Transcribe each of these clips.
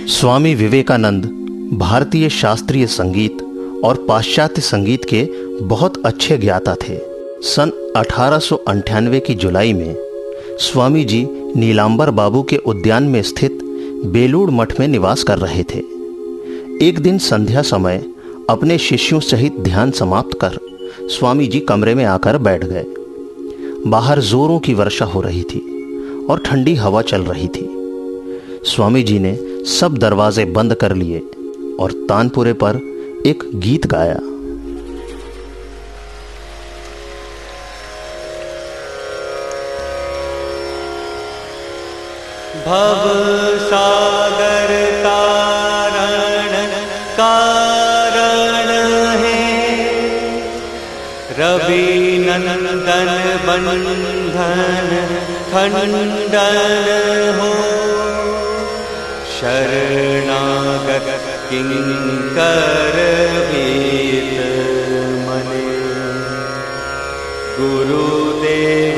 स्वामी विवेकानंद भारतीय शास्त्रीय संगीत और पाश्चात्य संगीत के बहुत अच्छे ज्ञाता थे। सन 1898 की जुलाई में स्वामी जी नीलांबर बाबू के उद्यान में स्थित बेलूड़ मठ में निवास कर रहे थे। एक दिन संध्या समय अपने शिष्यों सहित ध्यान समाप्त कर स्वामी जी कमरे में आकर बैठ गए। बाहर जोरों की वर्षा हो रही थी और ठंडी हवा चल रही थी। स्वामी जी ने सब दरवाजे बंद कर लिए और तानपुरे पर एक गीत गाया। भव सागर कारण कारण है, रवि नंदन बंधन खंडन हो, शरणागत किंकर भीत मने, गुरुदेव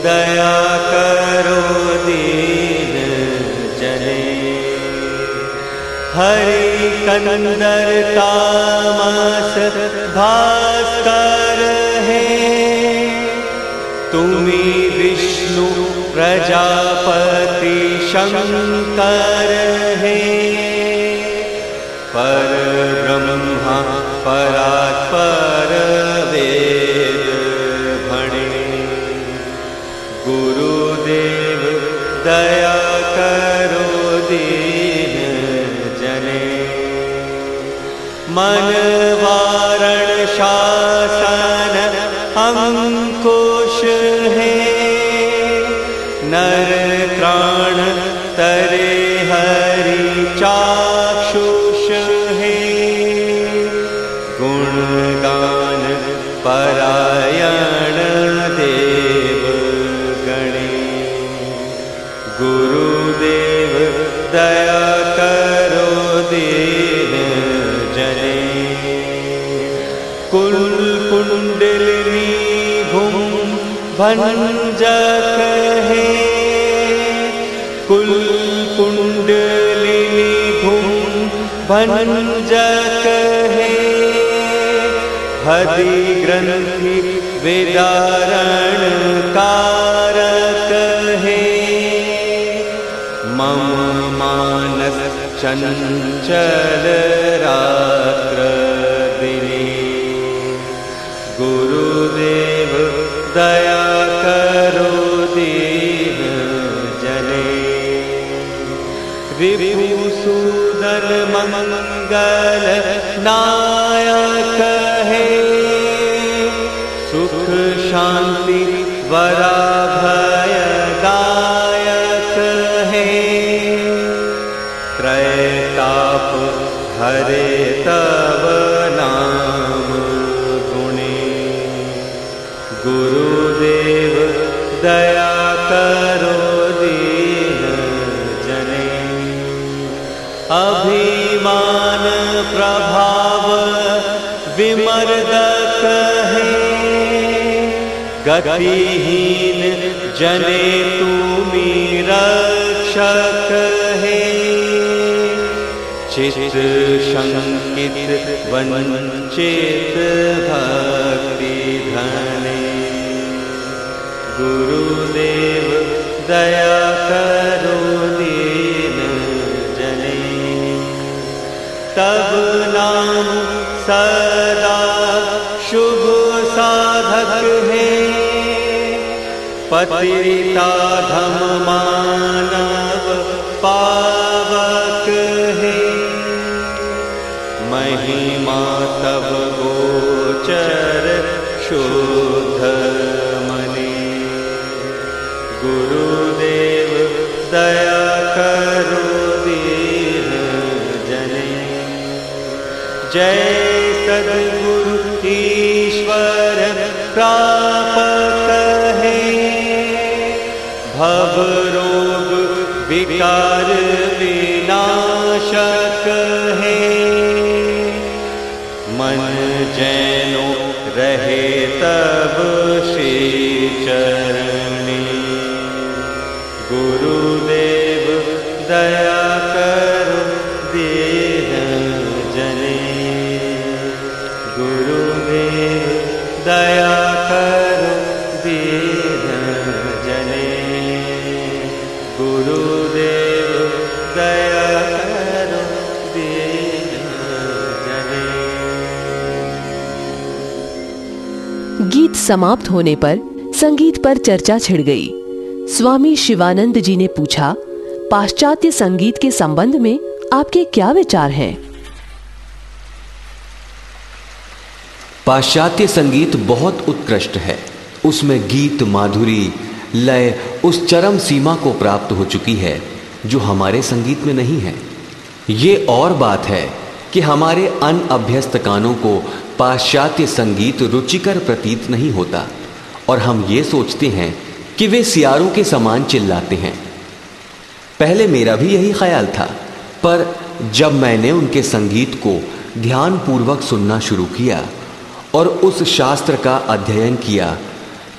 दया करो दीन जने, हरि कंदर तामस भास्कर है, तुम्ही विष्णु प्रजापति शंकर है, पर ब्रह्मा परात्पर वेद भणे, गुरुदेव दया करो दीन जने, मन वारण शासन अंकुश है, नर त्राण तरे हरि चाक्षुष है, गुणगान परायण देव गणे, गुरुदेव दया करो दीन जने, कुल कुंडलिनी भूम भंजक है, कुल कुंडलिनी भूम भंजक है, हदि ग्रंथि विदारण कारक है, मम मानस चंचल रात्र दिने, गुरुदेव दया करो दीन जने, विभूषूदन मंगल नायक है, सुख शांति वराभय दायक है, त्रैताप हरे तव नाम गुणे, गुरुदेव दया करो दीन जने, अभिमान प्रभाव विमर्दक है, गतिहीन जने तुमी रक्षक है, चित शंकित वंचित भक्ति धने, गुरुदेव दया करो दीन जने, तब नाम सदा शुभ साधक है, पतिता धम मानव पावक है, महिमा तब गोचर शुद्ध मने, गुरुदेव दया करो दीन जने, जय सद्गुरु ईश्वर प्रापक है, भव रोग विकार विनाशक है, मन जैनो रहे तब श्री चरणी, गुरुदेव दया करो समाप्त होने पर संगीत पर चर्चा छिड़ गई। स्वामी शिवानंद जी ने पूछा, पाश्चात्य संगीत के संबंध में आपके क्या विचार हैं? पाश्चात्य संगीत बहुत उत्कृष्ट है। उसमें गीत माधुरी, लय उस चरम सीमा को प्राप्त हो चुकी है जो हमारे संगीत में नहीं है। ये और बात है कि हमारे अनअभ्यस्त कानों को पाश्चात्य संगीत रुचिकर प्रतीत नहीं होता और हम ये सोचते हैं कि वे सियारों के समान चिल्लाते हैं। पहले मेरा भी यही ख्याल था, पर जब मैंने उनके संगीत को ध्यानपूर्वक सुनना शुरू किया और उस शास्त्र का अध्ययन किया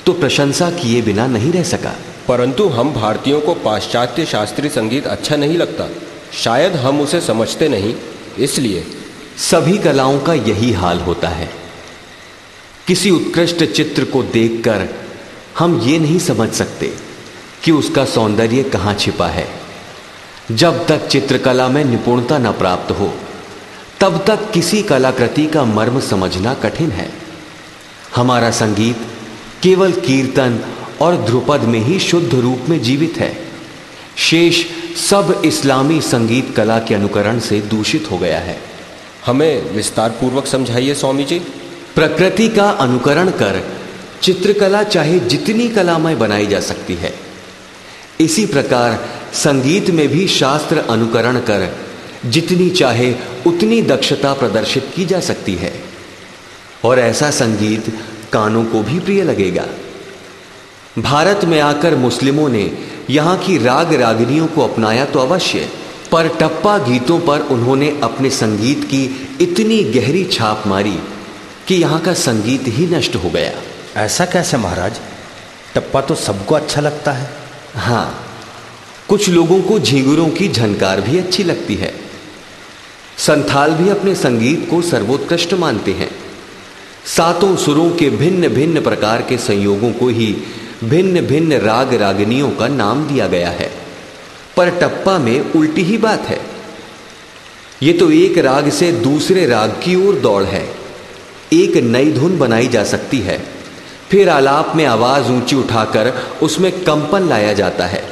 तो प्रशंसा किए बिना नहीं रह सका। परंतु हम भारतीयों को पाश्चात्य शास्त्रीय संगीत अच्छा नहीं लगता। शायद हम उसे समझते नहीं, इसलिए। सभी कलाओं का यही हाल होता है। किसी उत्कृष्ट चित्र को देखकर हम ये नहीं समझ सकते कि उसका सौंदर्य कहाँ छिपा है। जब तक चित्रकला में निपुणता न प्राप्त हो तब तक किसी कलाकृति का मर्म समझना कठिन है। हमारा संगीत केवल कीर्तन और ध्रुपद में ही शुद्ध रूप में जीवित है। शेष सब इस्लामी संगीत कला के अनुकरण से दूषित हो गया है। हमें विस्तार पूर्वक समझाइए स्वामी जी। प्रकृति का अनुकरण कर चित्रकला चाहे जितनी कलामय बनाई जा सकती है, इसी प्रकार संगीत में भी शास्त्र अनुकरण कर जितनी चाहे उतनी दक्षता प्रदर्शित की जा सकती है और ऐसा संगीत कानों को भी प्रिय लगेगा। भारत में आकर मुस्लिमों ने यहाँ की राग रागिनियों को अपनाया तो अवश्य, पर टप्पा गीतों पर उन्होंने अपने संगीत की इतनी गहरी छाप मारी कि यहाँ का संगीत ही नष्ट हो गया। ऐसा कैसे महाराज? टप्पा तो सबको अच्छा लगता है। हाँ, कुछ लोगों को झींगुरों की झनकार भी अच्छी लगती है। संथाल भी अपने संगीत को सर्वोत्कृष्ट मानते हैं। सातों सुरों के भिन्न भिन्न प्रकार के संयोगों को ही भिन्न भिन्न राग रागिनियों का नाम दिया गया है, पर टप्पा में उल्टी ही बात है। ये तो एक राग से दूसरे राग की ओर दौड़ है। एक नई धुन बनाई जा सकती है, फिर आलाप में आवाज ऊंची उठाकर उसमें कंपन लाया जाता है।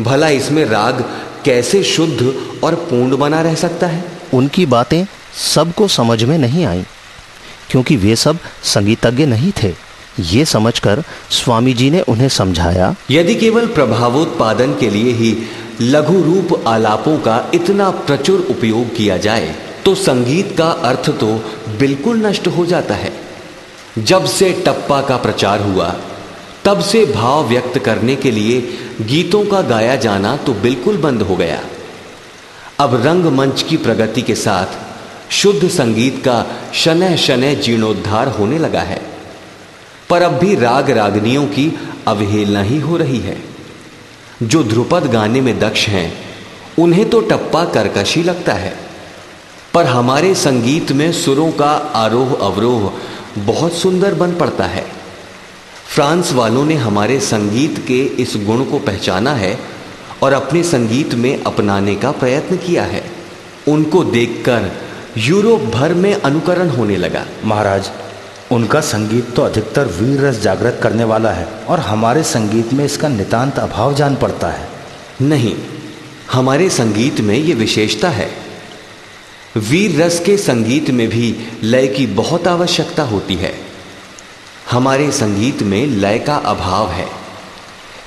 भला इसमें राग कैसे शुद्ध और पूर्ण बना रह सकता है? उनकी बातें सबको समझ में नहीं आई, क्योंकि वे सब संगीतज्ञ नहीं थे। ये समझकर स्वामी जी ने उन्हें समझाया, यदि केवल प्रभावोत्पादन के लिए ही लघु रूप आलापों का इतना प्रचुर उपयोग किया जाए तो संगीत का अर्थ तो बिल्कुल नष्ट हो जाता है। जब से टप्पा का प्रचार हुआ तब से भाव व्यक्त करने के लिए गीतों का गाया जाना तो बिल्कुल बंद हो गया। अब रंगमंच की प्रगति के साथ शुद्ध संगीत का शनह शनह जीर्णोद्धार होने लगा है, पर अब भी राग रागनियों की अवहेलना ही हो रही है। जो ध्रुपद गाने में दक्ष हैं उन्हें तो टप्पा कर्कशी लगता है, पर हमारे संगीत में सुरों का आरोह अवरोह बहुत सुंदर बन पड़ता है। फ्रांस वालों ने हमारे संगीत के इस गुण को पहचाना है और अपने संगीत में अपनाने का प्रयत्न किया है। उनको देखकर यूरोप भर में अनुकरण होने लगा। महाराज, उनका संगीत तो अधिकतर वीर रस जागृत करने वाला है और हमारे संगीत में इसका नितांत अभाव जान पड़ता है। नहीं, हमारे संगीत में ये विशेषता है। वीर रस के संगीत में भी लय की बहुत आवश्यकता होती है। हमारे संगीत में लय का अभाव है,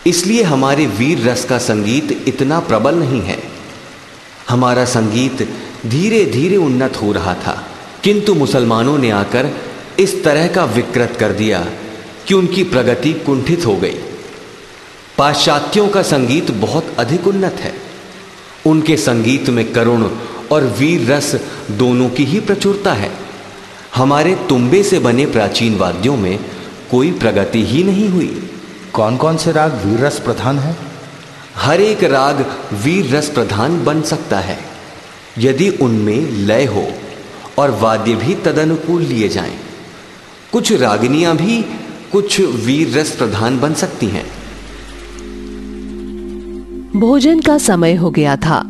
इसलिए हमारे वीर रस का संगीत इतना प्रबल नहीं है। हमारा संगीत धीरे धीरे उन्नत हो रहा था, किंतु मुसलमानों ने आकर इस तरह का विकृत कर दिया कि उनकी प्रगति कुंठित हो गई। पाश्चात्यों का संगीत बहुत अधिक उन्नत है। उनके संगीत में करुण और वीर रस दोनों की ही प्रचुरता है। हमारे तुम्बे से बने प्राचीन वाद्यों में कोई प्रगति ही नहीं हुई। कौन कौन से राग वीर रस प्रधान है? हर एक राग वीर रस प्रधान बन सकता है यदि उनमें लय हो और वाद्य भी तदनुकूल लिए जाएं। कुछ रागिनियां भी कुछ वीर रस प्रधान बन सकती हैं। भोजन का समय हो गया था,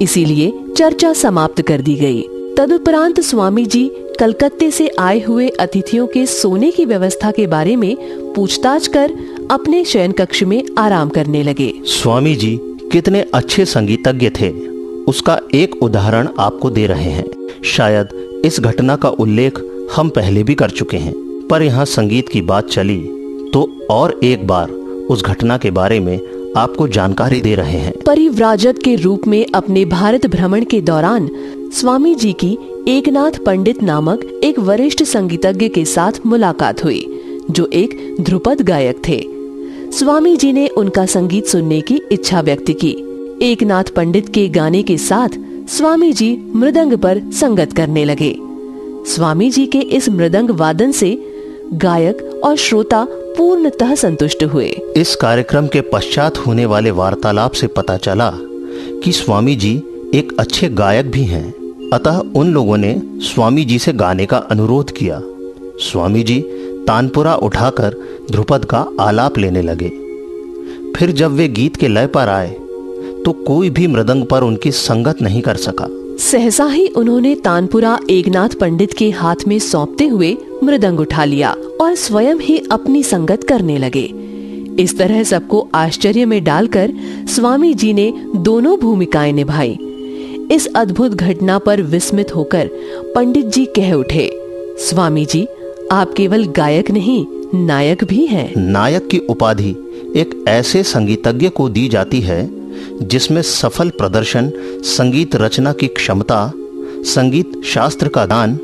इसीलिए चर्चा समाप्त कर दी गई। तदुपरांत स्वामी जी कलकत्ते से आए हुए अतिथियों के सोने की व्यवस्था के बारे में पूछताछ कर अपने शयन कक्ष में आराम करने लगे। स्वामी जी कितने अच्छे संगीतज्ञ थे, उसका एक उदाहरण आपको दे रहे हैं। शायद इस घटना का उल्लेख हम पहले भी कर चुके हैं, पर यहाँ संगीत की बात चली तो और एक बार उस घटना के बारे में आपको जानकारी दे रहे हैं। परिव्राजक के रूप में अपने भारत भ्रमण के दौरान स्वामी जी की एकनाथ पंडित नामक एक वरिष्ठ संगीतज्ञ के साथ मुलाकात हुई, जो एक ध्रुपद गायक थे। स्वामी जी ने उनका संगीत सुनने की इच्छा व्यक्त की। एकनाथ पंडित के गाने के साथ स्वामी जी मृदंग पर संगत करने लगे। स्वामी जी के इस मृदंग वादन से गायक और श्रोता पूर्णतः संतुष्ट हुए। इस कार्यक्रम के पश्चात होने वाले वार्तालाप से पता चला कि स्वामी जी एक अच्छे गायक भी हैं। अतः उन लोगों ने स्वामी जी से गाने का अनुरोध किया। स्वामी जी तानपुरा उठाकर ध्रुपद का आलाप लेने लगे। फिर जब वे गीत के लय पर आए तो कोई भी मृदंग पर उनकी संगत नहीं कर सका। सहसा ही उन्होंने तानपुरा एकनाथ पंडित के हाथ में सौंपते हुए मृदंग उठा लिया और स्वयं ही अपनी संगत करने लगे। इस तरह सबको आश्चर्य में डालकर स्वामी जी ने दोनों भूमिकाएं निभाई। इस अद्भुत घटना पर विस्मित होकर पंडित जी कह उठे, स्वामी जी आप केवल गायक नहीं नायक भी हैं। नायक की उपाधि एक ऐसे संगीतज्ञ को दी जाती है जिसमें सफल प्रदर्शन, संगीत रचना की क्षमता, संगीत शास्त्र का दान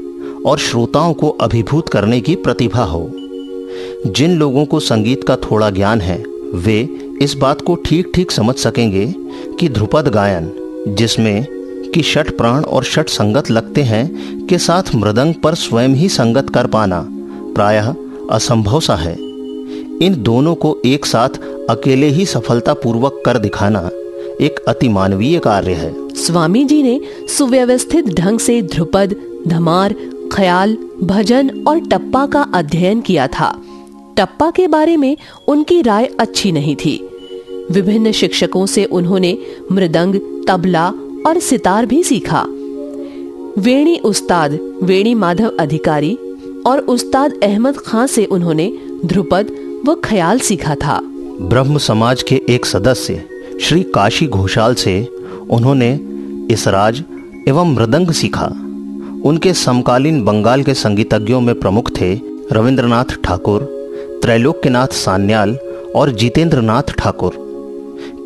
और श्रोताओं को अभिभूत करने की प्रतिभा हो। जिन लोगों को संगीत का थोड़ा ज्ञान है वे इस बात को ठीक ठीक समझ सकेंगे कि ध्रुपद गायन, जिसमें कि षट प्राण और षट संगत लगते हैं, के साथ मृदंग पर स्वयं ही संगत कर पाना प्रायः असंभव सा है। इन दोनों को एक साथ अकेले ही सफलता पूर्वक कर दिखाना एक अति मानवीय कार्य है। स्वामी जी ने सुव्यवस्थित ढंग से ध्रुपद, धमार, ख्याल, भजन और टप्पा का अध्ययन किया था। टप्पा के बारे में उनकी राय अच्छी नहीं थी। विभिन्न शिक्षकों से उन्होंने मृदंग, तबला और सितार भी सीखा। वेणी उस्ताद वेणी माधव अधिकारी और उस्ताद अहमद खां से उन्होंने ध्रुपद व ख्याल सीखा था। ब्रह्म समाज के एक सदस्य श्री काशी घोषाल से उन्होंने इसराज एवं मृदंग सीखा। उनके समकालीन बंगाल के संगीतज्ञों में प्रमुख थे रविंद्रनाथ ठाकुर, त्रैलोक्यनाथ सान्याल और जितेंद्रनाथ ठाकुर।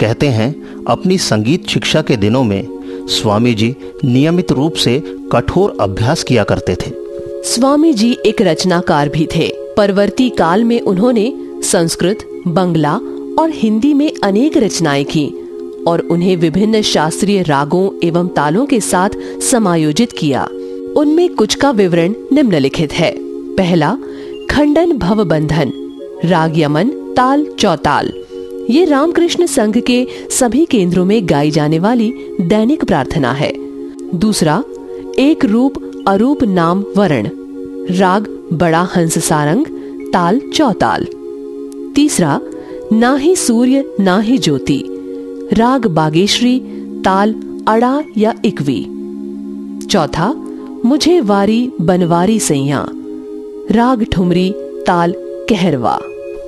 कहते हैं अपनी संगीत शिक्षा के दिनों में स्वामी जी नियमित रूप से कठोर अभ्यास किया करते थे। स्वामी जी एक रचनाकार भी थे। परवर्ती काल में उन्होंने संस्कृत, बंगला और हिंदी में अनेक रचनाएं की और उन्हें विभिन्न शास्त्रीय रागों एवं तालों के साथ समायोजित किया। उनमें कुछ का विवरण निम्नलिखित है। पहला, खंडन भव बंधन, राग यमन, ताल चौताल। ये रामकृष्ण संघ के सभी केंद्रों में गाई जाने वाली दैनिक प्रार्थना है। दूसरा, एक रूप अरूप नाम वर्ण, राग बड़ा हंस सारंग, ताल चौताल। तीसरा, ना ही सूर्य ना ही ज्योति, राग बागेश्वरी, ताल अड़ा या इकवी। चौथा, मुझे वारी बनवारी सैया, राग ठुमरी, ताल कहरवा।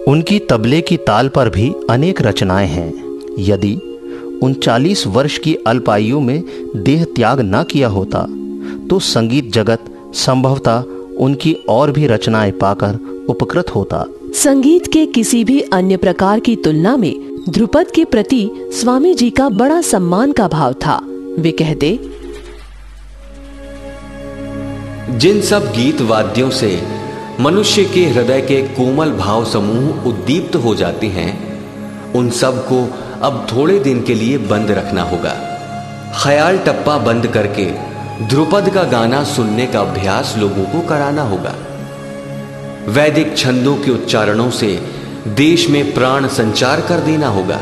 उनकी तबले की ताल पर भी अनेक रचनाएं हैं। यदि 39 वर्ष की अल्पायु में देह त्याग न किया होता तो संगीत जगत संभवतः उनकी और भी रचनाएं पाकर उपकृत होता। संगीत के किसी भी अन्य प्रकार की तुलना में ध्रुपद के प्रति स्वामी जी का बड़ा सम्मान का भाव था। वे कहते, जिन सब गीत वाद्यों से मनुष्य के हृदय के कोमल भाव समूह उद्दीप्त हो जाते हैं, उन सब को अब थोड़े दिन के लिए बंद रखना होगा। ख्याल टप्पा बंद करके ध्रुपद का गाना सुनने का अभ्यास लोगों को कराना होगा। वैदिक छंदों के उच्चारणों से देश में प्राण संचार कर देना होगा।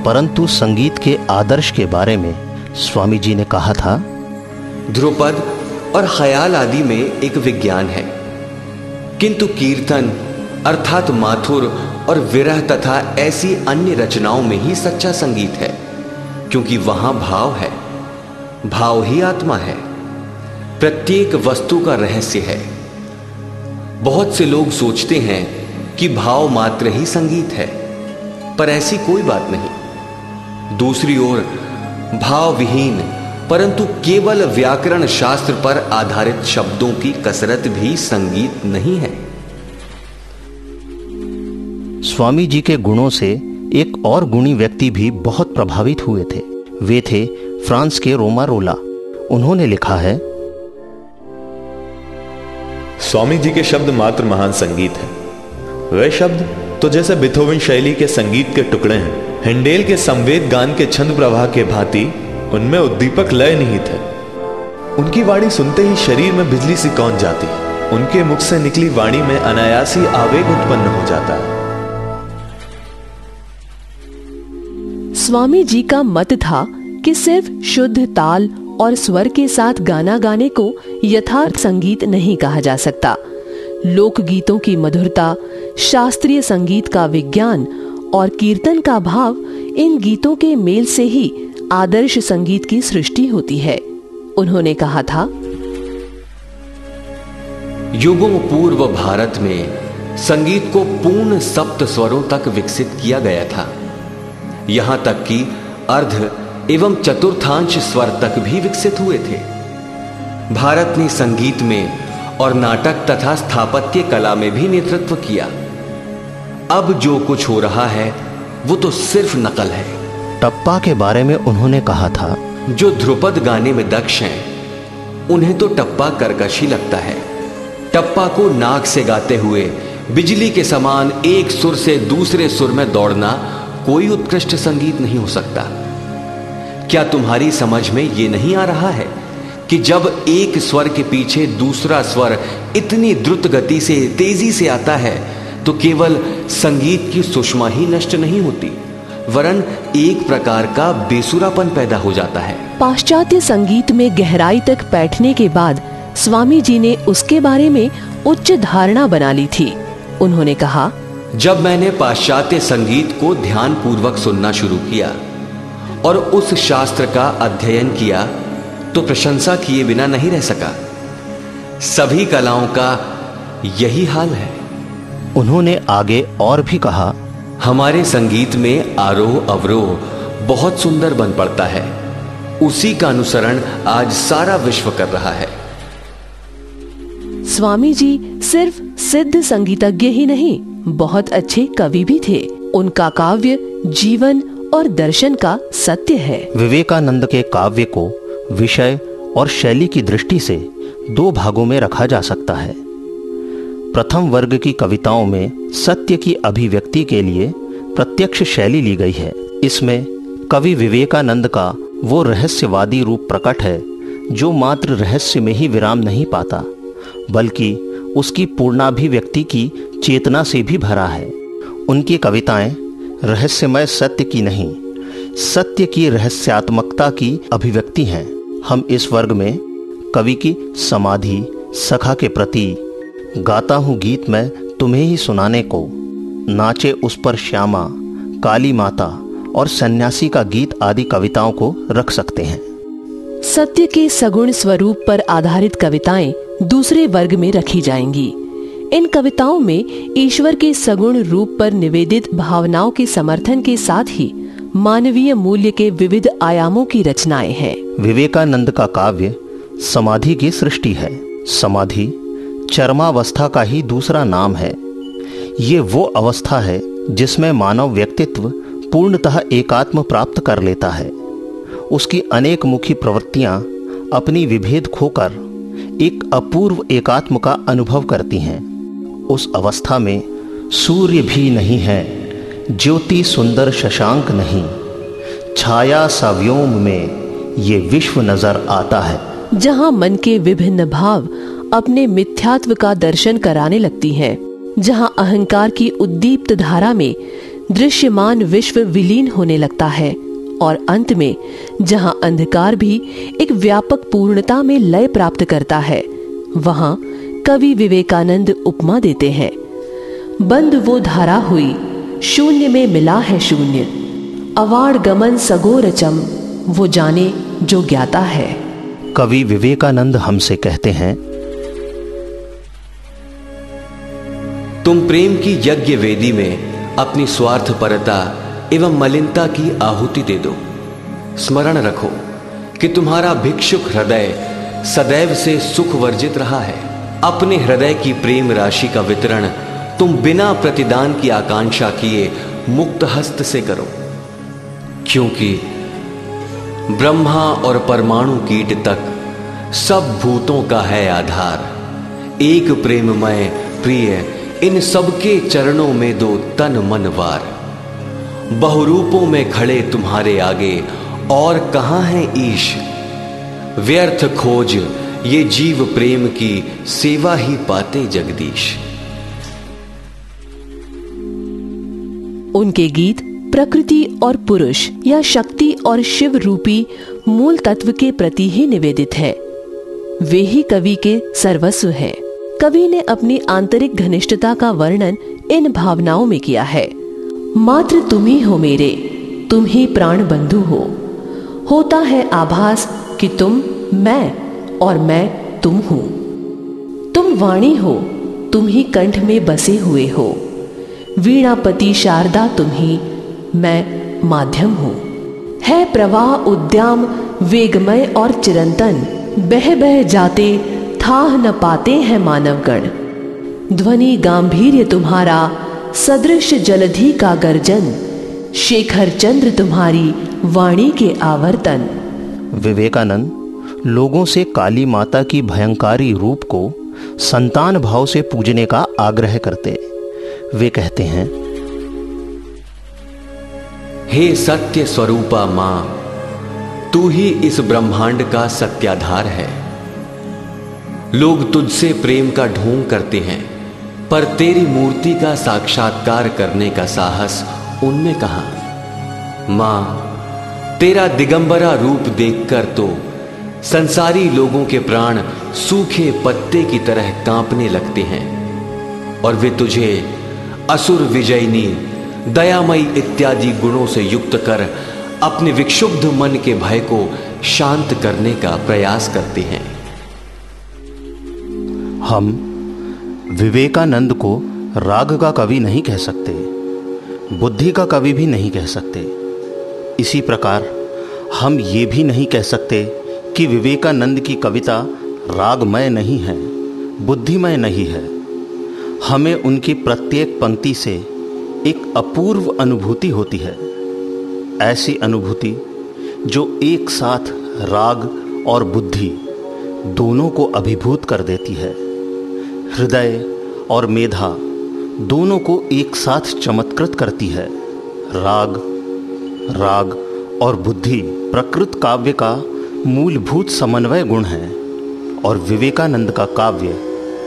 परंतु संगीत के आदर्श के बारे में स्वामी जी ने कहा था, ध्रुपद और ख्याल आदि में एक विज्ञान है, किंतु कीर्तन अर्थात माथुर और विरह तथा ऐसी अन्य रचनाओं में ही सच्चा संगीत है, क्योंकि वहां भाव है, भाव ही आत्मा है। प्रत्येक वस्तु का रहस्य है। बहुत से लोग सोचते हैं कि भाव मात्र ही संगीत है, पर ऐसी कोई बात नहीं। दूसरी ओर भाव विहीन परंतु केवल व्याकरण शास्त्र पर आधारित शब्दों की कसरत भी संगीत नहीं है। स्वामी जी के गुणों से एक और गुणी व्यक्ति भी बहुत प्रभावित हुए थे। वे थे फ्रांस के रोमारोला। उन्होंने लिखा है, स्वामी जी के शब्द मात्र महान संगीत है। वे शब्द तो जैसे बीथोवन शैली के संगीत के टुकड़े हैं। हेंडेल के संवेद गान के छंद प्रवाह के भांति उनमें उद्दीपक लय निहित है। उनकी वाणी सुनते ही शरीर में बिजली सी कौंध जाती है। उनके मुख से निकली वाणी में अनायासी आवेग उत्पन्न हो जाता है। स्वामी जी का मत था कि सिर्फ शुद्ध ताल और स्वर के साथ गाना गाने को यथार्थ संगीत नहीं कहा जा सकता। लोकगीतों की मधुरता, शास्त्रीय संगीत का विज्ञान और कीर्तन का भाव, इन गीतों के मेल से ही आदर्श संगीत की सृष्टि होती है। उन्होंने कहा था, युगों पूर्व भारत में संगीत को पूर्ण सप्त स्वरों तक विकसित किया गया था। यहां तक कि अर्ध एवं चतुर्थांश स्वर तक भी विकसित हुए थे। भारत ने संगीत में और नाटक तथा स्थापत्य कला में भी नेतृत्व किया। अब जो कुछ हो रहा है वो तो सिर्फ नकल है। टप्पा के बारे में उन्होंने कहा था, जो ध्रुपद गाने में दक्ष हैं उन्हें तो टप्पा कर्कश ही लगता है। टप्पा को नाक से गाते हुए बिजली के समान एक सुर से दूसरे सुर में दौड़ना कोई उत्कृष्ट संगीत नहीं हो सकता। क्या तुम्हारी समझ में यह नहीं आ रहा है कि जब एक स्वर के पीछे दूसरा स्वर इतनी द्रुत गति से, तेजी से आता है तो केवल संगीत की सुषमा ही नष्ट नहीं होती, वरन एक प्रकार का बेसुरापन पैदा हो जाता है। पाश्चात्य संगीत में गहराई तक बैठने के बाद स्वामी जी ने उसके बारे में उच्च धारणा बना ली थी। उन्होंने कहा, जब मैंने पाश्चात्य संगीत को ध्यान पूर्वक सुनना शुरू किया और उस शास्त्र का अध्ययन किया तो प्रशंसा किए बिना नहीं रह सका। सभी कलाओं का यही हाल है। उन्होंने आगे और भी कहा, हमारे संगीत में आरोह अवरोह बहुत सुंदर बन पड़ता है। उसी का अनुसरण आज सारा विश्व कर रहा है। स्वामी जी सिर्फ सिद्ध संगीतज्ञ ही नहीं, बहुत अच्छे कवि भी थे। उनका काव्य जीवन और दर्शन का सत्य है। विवेकानंद के काव्य को विषय और शैली की दृष्टि से दो भागों में रखा जा सकता है। प्रथम वर्ग की कविताओं में सत्य की अभिव्यक्ति के लिए प्रत्यक्ष शैली ली गई है। इसमें कवि विवेकानंद का वो रहस्यवादी रूप प्रकट है जो मात्र रहस्य में ही विराम नहीं पाता, बल्कि उसकी पूर्णाभिव्यक्ति की चेतना से भी भरा है। उनकी कविताएं रहस्यमय सत्य की नहीं, सत्य की रहस्यात्मकता की अभिव्यक्ति हैं। हम इस वर्ग में कवि की समाधि, सखा के प्रति, गाता हूँ गीत मैं तुम्हें ही सुनाने को, नाचे उस पर श्यामा, काली माता और सन्यासी का गीत आदि कविताओं को रख सकते हैं। सत्य के सगुण स्वरूप पर आधारित कविताएं दूसरे वर्ग में रखी जाएंगी। इन कविताओं में ईश्वर के सगुण रूप पर निवेदित भावनाओं के समर्थन के साथ ही मानवीय मूल्य के विविध आयामों की रचनाएं हैं। विवेकानंद का काव्य समाधि की सृष्टि है। समाधि चरमावस्था का ही दूसरा नाम है। ये वो अवस्था है जिसमें मानव व्यक्तित्व पूर्णतः एकात्म प्राप्त कर लेता है। उसकी अनेक मुखी प्रवृत्तियां अपनी विभेद खोकर एक अपूर्व एकात्म का अनुभव करती हैं। उस अवस्था में सूर्य भी नहीं है, ज्योति सुंदर शशांक नहीं, छाया सा व्योम में ये विश्व नजर आता है। जहाँ मन के विभिन्न भाव अपने मिथ्यात्व का दर्शन कराने लगती हैं, जहाँ अहंकार की उद्दीप्त धारा में दृश्यमान विश्व विलीन होने लगता है और अंत में जहाँ अंधकार भी एक व्यापक पूर्णता में लय प्राप्त करता है, वहाँ कवि विवेकानंद उपमा देते हैं। बंद वो धारा हुई, शून्य में मिला है शून्य, अवाड़ गमन सगोर चम, वो जाने जो ज्ञाता है। कवि विवेकानंद हमसे कहते हैं, तुम प्रेम की यज्ञ वेदी में अपनी स्वार्थपरता एवं मलिनता की आहुति दे दो। स्मरण रखो कि तुम्हारा भिक्षुक हृदय सदैव से सुख वर्जित रहा है। अपने हृदय की प्रेम राशि का वितरण तुम बिना प्रतिदान की आकांक्षा किए मुक्त हस्त से करो, क्योंकि ब्रह्मा और परमाणु कीट तक सब भूतों का है आधार। एक प्रेममय प्रिय इन सबके चरणों में दो तन मन वार। बहुरूपों में खड़े तुम्हारे आगे और कहां है ईश। व्यर्थ खोज ये जीव प्रेम की सेवा ही पाते जगदीश। उनके गीत प्रकृति और पुरुष या शक्ति और शिव रूपी मूल तत्व के प्रति ही निवेदित है। वे ही कवि के सर्वस्व हैं। कवि ने अपनी आंतरिक घनिष्ठता का वर्णन इन भावनाओं में किया है। मात्र तुम ही हो मेरे, तुम ही प्राण बंधु हो। होता है आभास कि तुम मैं और मैं तुम हूँ। तुम वाणी हो, तुम ही कंठ में बसे हुए हो। वीणापति शारदा तुम ही, मैं माध्यम हूँ। है प्रवाह उद्याम वेगमय और चिरंतन, बह बह जाते थाह न पाते हैं मानवगण। ध्वनि गांभीर्य तुम्हारा सदृश जलधि का गर्जन, शेखर चंद्र तुम्हारी वाणी के आवर्तन। विवेकानंद लोगों से काली माता की भयंकारी रूप को संतान भाव से पूजने का आग्रह करते। वे कहते हैं, हे सत्य स्वरूपा मां, तू ही इस ब्रह्मांड का सत्याधार है। लोग तुझसे प्रेम का ढोंग करते हैं, पर तेरी मूर्ति का साक्षात्कार करने का साहस उनमें कहां। मां, तेरा दिगंबरा रूप देखकर तो संसारी लोगों के प्राण सूखे पत्ते की तरह कांपने लगते हैं, और वे तुझे असुर विजयिनी, दयामयी इत्यादि गुणों से युक्त कर अपने विक्षुब्ध मन के भय को शांत करने का प्रयास करते हैं। हम विवेकानंद को राग का कवि नहीं कह सकते, बुद्धि का कवि भी नहीं कह सकते। इसी प्रकार हम ये भी नहीं कह सकते कि विवेकानंद की कविता रागमय नहीं है, बुद्धिमय नहीं है। हमें उनकी प्रत्येक पंक्ति से एक अपूर्व अनुभूति होती है, ऐसी अनुभूति जो एक साथ राग और बुद्धि दोनों को अभिभूत कर देती है। हृदय और मेधा दोनों को एक साथ चमत्कृत करती है। राग और बुद्धि प्रकृत काव्य का मूलभूत समन्वय गुण है, और विवेकानंद का काव्य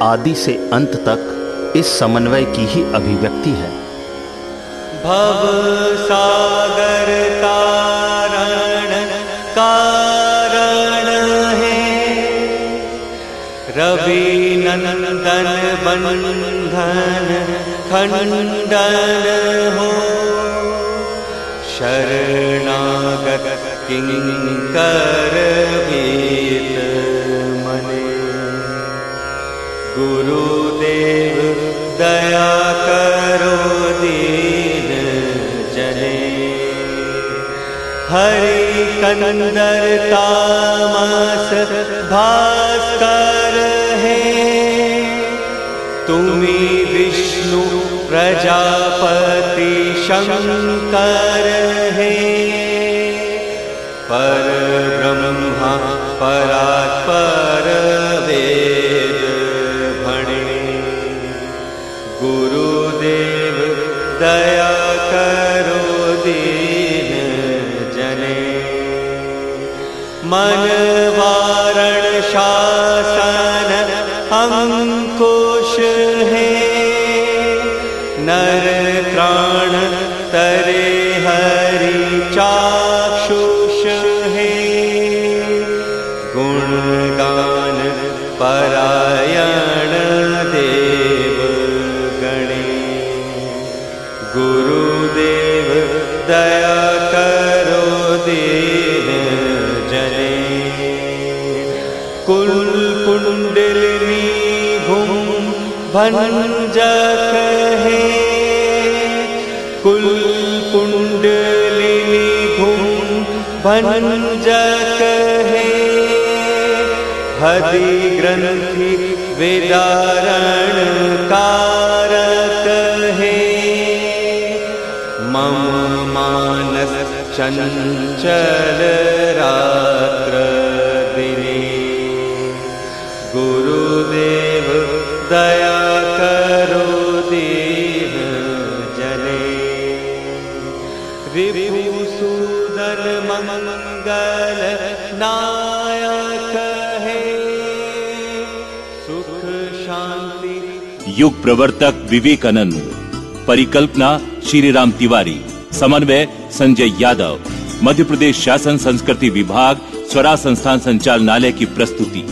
आदि से अंत तक इस समन्वय की ही अभिव्यक्ति है। भव सागर तारण कारण है, रवि नंदन बंधन खंडन हो। शरणागत किंकर भीत मने, गुरुदेव दया करो दीन जने। हरि कंदर तामस भास्कर है, तुम्ही विष्णु प्रजापति शंकर है। पर ब्रह्मा परात्पर वेद भणे, गुरुदेव दया करो दीन जने। मन वारण शासन अंकुश है, नर प्राण तरे हरि चाक्षुष है। गुणगान परायण देव गणे, गुरुदेव दया करो दीन जने। भंजक है, कुल कुंडलिनी घुम भंजक है, हदि ग्रंथि वेदारण कारक है, मम मानस चंचल रात्र दिने, गुरुदेव दया करो दीन जने, रिपुसूदन मंगल नायक है, सुख शांति। युग प्रवर्तक विवेकानंद, परिकल्पना श्री राम तिवारी, समन्वय संजय यादव, मध्य प्रदेश शासन संस्कृति विभाग, स्वराज संस्थान संचालनालय की प्रस्तुति।